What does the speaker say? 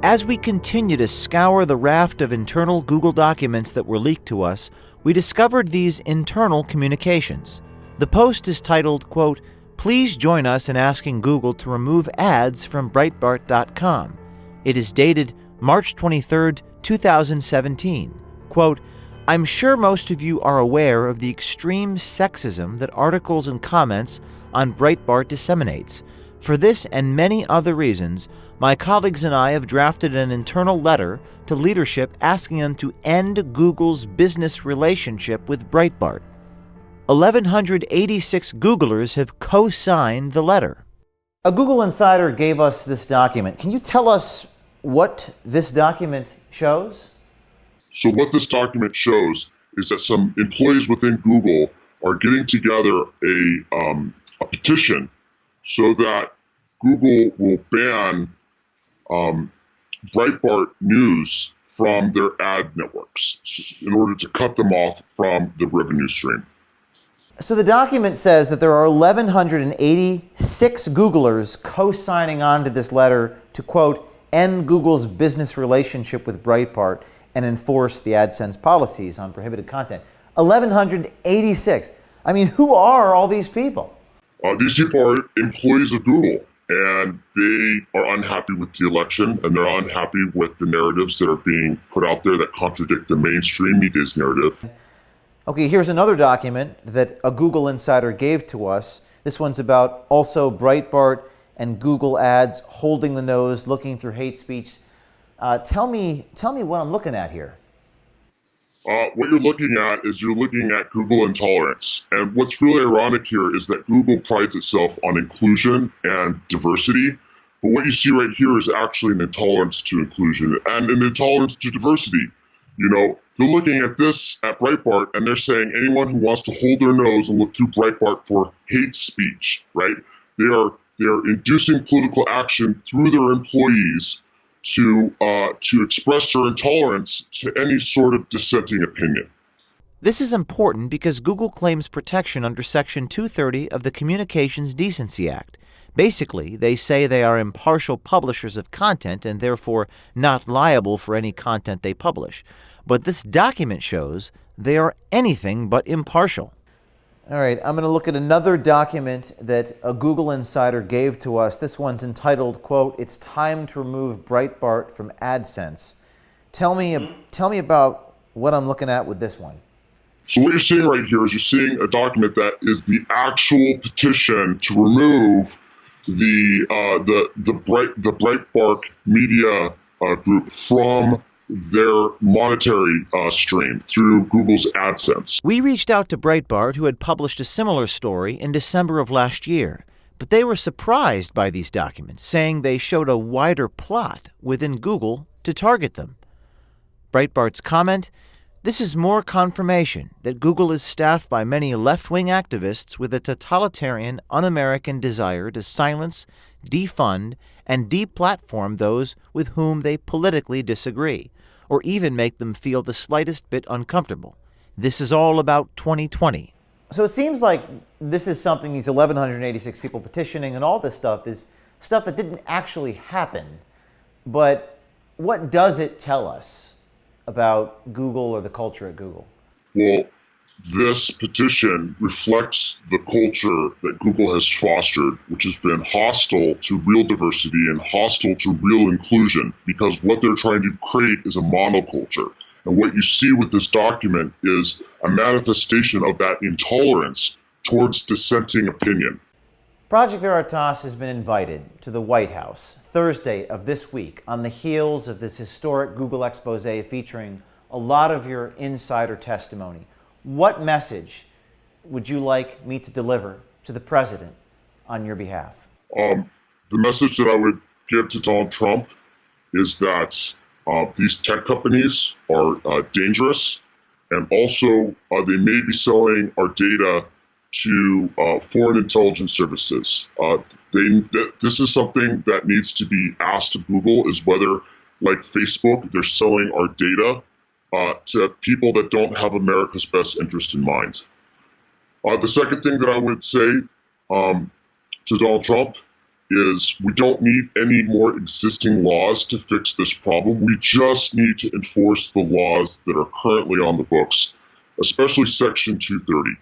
As we continue to scour the raft of internal Google documents that were leaked to us, we discovered these internal communications. The post is titled, quote, "Please join us in asking Google to remove ads from Breitbart.com." It is dated March 23, 2017. Quote, "I'm sure most of you are aware of the extreme sexism that articles and comments on Breitbart disseminates. For this and many other reasons, my colleagues and I have drafted an internal letter to leadership asking them to end Google's business relationship with Breitbart." 1,186 Googlers have co-signed the letter. A Google insider gave us this document. Can you tell us what this document shows? So what this document shows is that some employees within Google are getting together a petition so that Google will ban Breitbart News from their ad networks in order to cut them off from the revenue stream. So the document says that there are 1,186 Googlers co-signing on to this letter to, quote, "end Google's business relationship with Breitbart and enforce the AdSense policies on prohibited content." 1,186. I mean, who are all these people? These people are employees of Google, and they are unhappy with the election, and they're unhappy with the narratives that are being put out there that contradict the mainstream media's narrative. Okay, here's another document that a Google insider gave to us. This one's about also Breitbart and Google ads holding the nose, looking through hate speech. Tell me what I'm looking at here. What you're looking at is you're looking at Google intolerance. And what's really ironic here is that Google prides itself on inclusion and diversity. But what you see right here is actually an intolerance to inclusion and an intolerance to diversity. You know, they're looking at this at Breitbart and they're saying anyone who wants to hold their nose and look through Breitbart for hate speech, right? They are inducing political action through their employees to express their intolerance to any sort of dissenting opinion. This is important because Google claims protection under Section 230 of the Communications Decency Act. Basically, they say they are impartial publishers of content and therefore not liable for any content they publish. But this document shows they are anything but impartial. All right, I'm going to look at another document that a Google insider gave to us. This one's entitled, quote, "It's time to remove Breitbart from AdSense." Tell me about what I'm looking at with this one. So what you're seeing right here is you're seeing a document that is the actual petition to remove the Breitbart media group from their monetary stream through Google's AdSense. We reached out to Breitbart, who had published a similar story in December of last year, but they were surprised by these documents, saying they showed a wider plot within Google to target them. Breitbart's comment: "This is more confirmation that Google is staffed by many left-wing activists with a totalitarian, un-American desire to silence, defund, and deplatform those with whom they politically disagree, or even make them feel the slightest bit uncomfortable. This is all about 2020. So it seems like this is something, these 1,186 people petitioning and all this stuff is stuff that didn't actually happen. But what does it tell us about Google or the culture at Google? Well, this petition reflects the culture that Google has fostered, which has been hostile to real diversity and hostile to real inclusion, because what they're trying to create is a monoculture. And what you see with this document is a manifestation of that intolerance towards dissenting opinion. Project Veritas has been invited to the White House Thursday of this week on the heels of this historic Google expose featuring a lot of your insider testimony. What message would you like me to deliver to the president on your behalf? The message that I would give to Donald Trump is that these tech companies are dangerous, and also they may be selling our data to foreign intelligence services. This is something that needs to be asked of Google, is whether, like Facebook, they're selling our data to people that don't have America's best interest in mind. The second thing that I would say to Donald Trump is we don't need any more existing laws to fix this problem. We just need to enforce the laws that are currently on the books, especially Section 230.